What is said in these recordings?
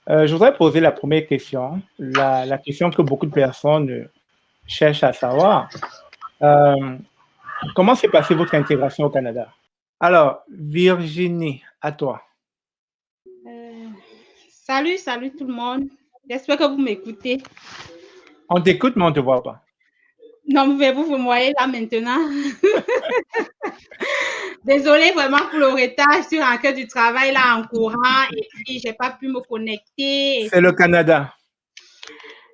Je voudrais poser la première question, la question que beaucoup de personnes cherchent à savoir. Euh, Comment s'est passée votre intégration au Canada? Alors, Virginie, à toi. Euh, salut tout le monde. J'espère que vous m'écoutez. On t'écoute, mais on ne te voit pas. Non, vous me voyez là maintenant. Désolée vraiment pour le retard. Je suis rentrée du travail là en courant et puis j'ai pas pu me connecter. C'est le Canada.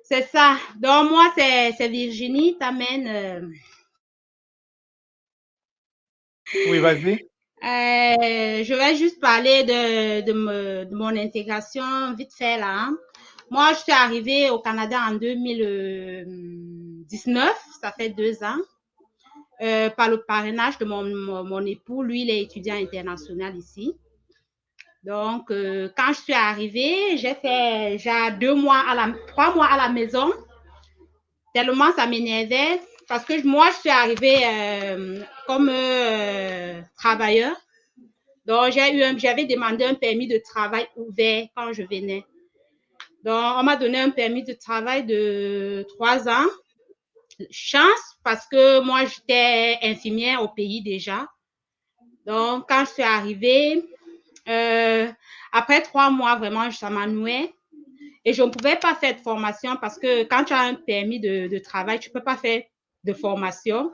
C'est ça. Donc moi, c'est Virginie. T'amène. Oui, vas-y. Je vais juste parler de mon intégration vite fait là. Hein. Moi, je suis arrivée au Canada en 2019. Ça fait 2 ans. Par le parrainage de mon époux. Lui, il est étudiant international ici. Donc, quand je suis arrivée, j'ai fait genre 3 mois à la maison, tellement ça m'énervait parce que moi, je suis arrivée comme travailleur. Donc, j'avais demandé un permis de travail ouvert quand je venais. Donc, on m'a donné un permis de travail de 3 ans. Chance parce que moi, j'étais infirmière au pays déjà. Donc, quand je suis arrivée, après 3 mois, vraiment, ça m'ennuyait. Et je ne pouvais pas faire de formation parce que quand tu as un permis de travail, tu ne peux pas faire de formation.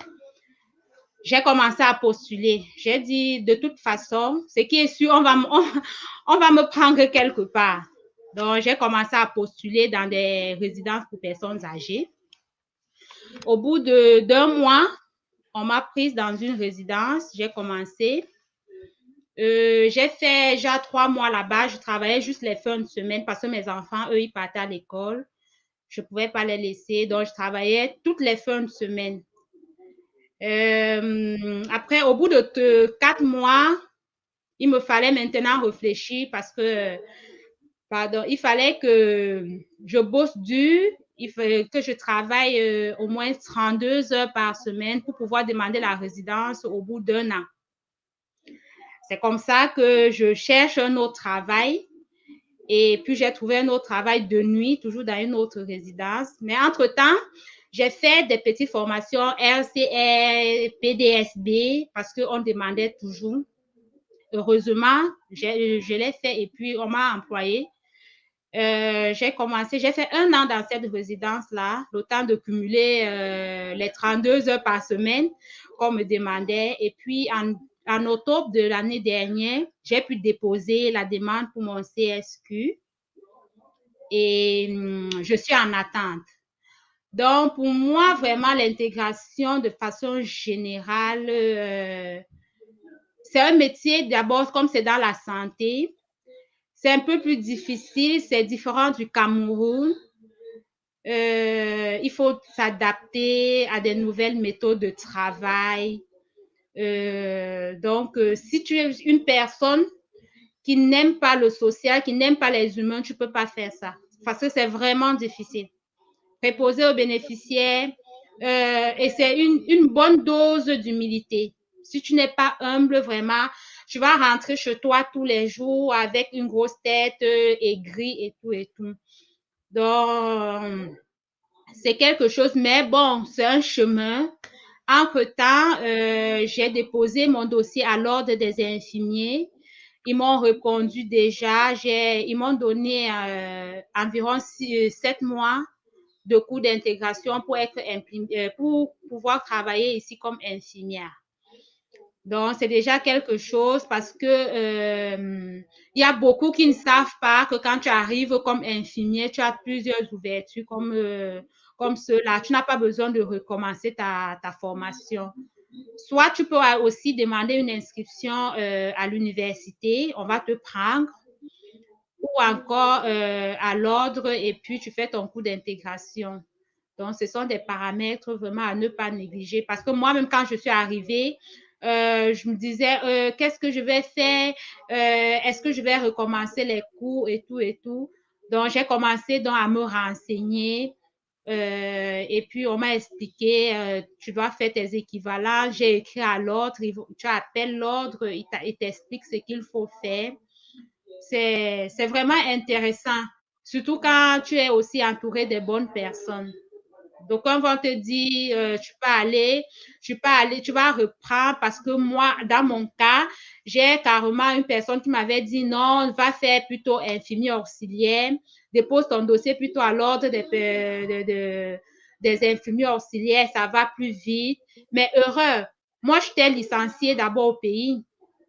J'ai commencé à postuler. J'ai dit, de toute façon, ce qui est sûr, on va me prendre quelque part. Donc, j'ai commencé à postuler dans des résidences pour personnes âgées. Au bout d'un mois, on m'a prise dans une résidence. J'ai commencé. J'ai fait déjà 3 mois là-bas. Je travaillais juste les fins de semaine parce que mes enfants, eux, ils partaient à l'école. Je ne pouvais pas les laisser. Donc, je travaillais toutes les fins de semaine. Après, au bout de 4 mois, il me fallait maintenant réfléchir parce que, pardon, il fallait que je bosse dur. Il fallait que je travaille au moins 32 heures par semaine pour pouvoir demander la résidence au bout d'un an. C'est comme ça que je cherche un autre travail. Et puis, j'ai trouvé un autre travail de nuit, toujours dans une autre résidence. Mais entre-temps, j'ai fait des petites formations RCR, PDSB, parce qu'on demandait toujours. Heureusement, je l'ai fait et puis on m'a employé. J'ai fait 1 an dans cette résidence-là, le temps de cumuler les 32 heures par semaine qu'on me demandait. Et puis, en octobre de l'année dernière, j'ai pu déposer la demande pour mon CSQ et je suis en attente. Donc, pour moi, vraiment, l'intégration de façon générale, c'est un métier d'abord, comme c'est dans la santé, c'est un peu plus difficile, c'est différent du Cameroun. Il faut s'adapter à des nouvelles méthodes de travail. Donc, si tu es une personne qui n'aime pas le social, qui n'aime pas les humains, tu ne peux pas faire ça parce que c'est vraiment difficile. Préposer aux bénéficiaires, et c'est une bonne dose d'humilité. Si tu n'es pas humble, vraiment, tu vas rentrer chez toi tous les jours avec une grosse tête aigrie et tout et tout. Donc, c'est quelque chose, mais bon, c'est un chemin. Entre-temps, j'ai déposé mon dossier à l'ordre des infirmiers. Ils m'ont répondu déjà. Ils m'ont donné environ 7 mois de cours d'intégration pour pouvoir travailler ici comme infirmière. Donc, c'est déjà quelque chose parce que il y a beaucoup qui ne savent pas que quand tu arrives comme infirmier, tu as plusieurs ouvertures comme ceux-là. Tu n'as pas besoin de recommencer ta formation. Soit tu peux aussi demander une inscription à l'université, on va te prendre, ou encore à l'ordre et puis tu fais ton cours d'intégration. Donc, ce sont des paramètres vraiment à ne pas négliger parce que moi-même, quand je suis arrivée, je me disais, qu'est-ce que je vais faire? Est-ce que je vais recommencer les cours et tout et tout? Donc, j'ai commencé donc, à me renseigner. Et puis, on m'a expliqué, tu dois faire tes équivalents. J'ai écrit à l'ordre, tu appelles l'ordre, il t'explique ce qu'il faut faire. C'est vraiment intéressant. Surtout quand tu es aussi entouré des bonnes personnes. Donc, on va te dire, tu peux aller, tu vas reprendre parce que moi, dans mon cas, j'ai carrément une personne qui m'avait dit non, va faire plutôt infirmier auxiliaire, dépose ton dossier plutôt à l'ordre des infirmiers auxiliaires, ça va plus vite. Mais heureux, moi, j'étais licenciée d'abord au pays.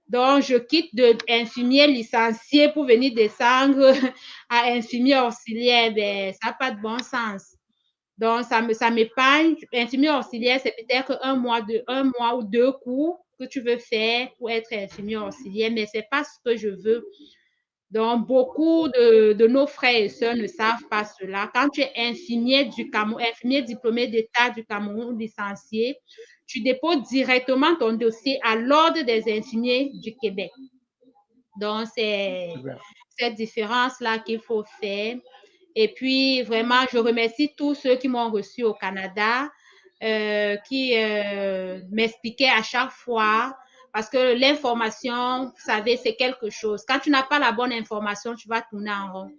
Donc, je quitte d'infirmier licencié pour venir descendre à infirmier auxiliaire. Ben, ça n'a pas de bon sens. Donc, ça m'épargne. Infirmier auxiliaire, c'est peut-être un mois ou 2 cours que tu veux faire pour être infirmier auxiliaire, mais ce n'est pas ce que je veux. Donc, beaucoup de nos frères et sœurs ne savent pas cela. Quand tu es infirmier du Cameroun, infirmier diplômé d'État du Cameroun licencié, tu déposes directement ton dossier à l'ordre des infirmiers du Québec. Donc, c'est cette différence-là qu'il faut faire. Et puis, vraiment, je remercie tous ceux qui m'ont reçu au Canada, qui m'expliquaient à chaque fois, parce que l'information, vous savez, c'est quelque chose. Quand tu n'as pas la bonne information, tu vas tourner en rond.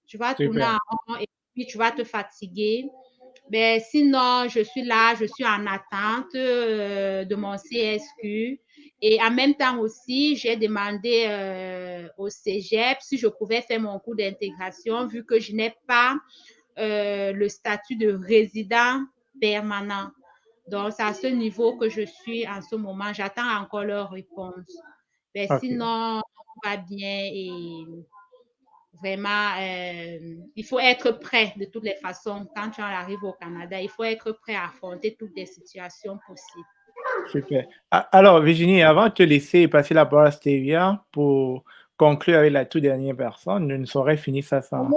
Tu vas tourner en rond et puis tu vas te fatiguer. Mais sinon, je suis là, je suis en attente de mon CSQ. Et en même temps aussi, j'ai demandé au Cégep si je pouvais faire mon cours d'intégration vu que je n'ai pas le statut de résident permanent. Donc, c'est à ce niveau que je suis en ce moment. J'attends encore leur réponse. Mais sinon, on va bien et vraiment, il faut être prêt de toutes les façons. Quand tu arrives au Canada, il faut être prêt à affronter toutes les situations possibles. Super. Alors, Virginie, avant de te laisser passer la parole à Stevia pour conclure avec la toute dernière personne, je ne saurais finir ça sans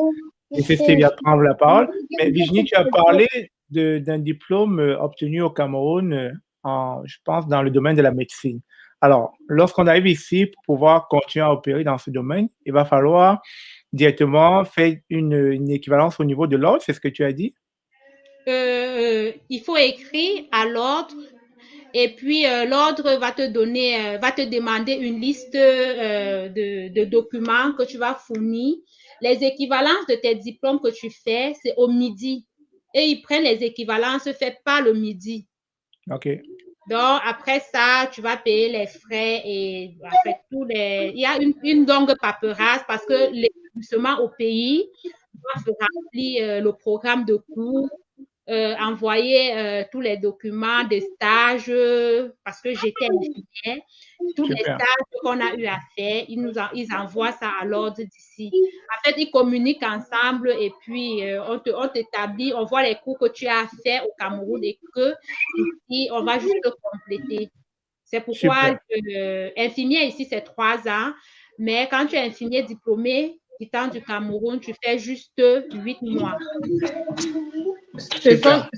laisser Stevia prendre la parole. Mais Virginie, tu as parlé d'un diplôme obtenu au Cameroun, je pense, dans le domaine de la médecine. Alors, lorsqu'on arrive ici, pour pouvoir continuer à opérer dans ce domaine, il va falloir directement faire une équivalence au niveau de l'ordre, c'est ce que tu as dit? Il faut écrire à l'ordre et puis l'ordre va te donner, va te demander une liste de documents que tu vas fournir. Les équivalences de tes diplômes que tu fais, c'est au midi. Et ils prennent les équivalences faites par le midi. OK. Donc, après ça, tu vas payer les frais et après il y a une longue paperasse parce que l'établissement au pays doit remplir le programme de cours, envoyer tous les documents des stages parce que j'étais infirmière. Tous les stages qu'on a eu à faire, ils envoient ça à l'ordre d'ici. En fait, ils communiquent ensemble et puis on t'établit, on voit les cours que tu as fait au Cameroun et que ici, on va juste compléter. C'est pourquoi infirmier ici, c'est 3 ans, mais quand tu es infirmier diplômé quittant du Cameroun, tu fais juste 8 mois. Super.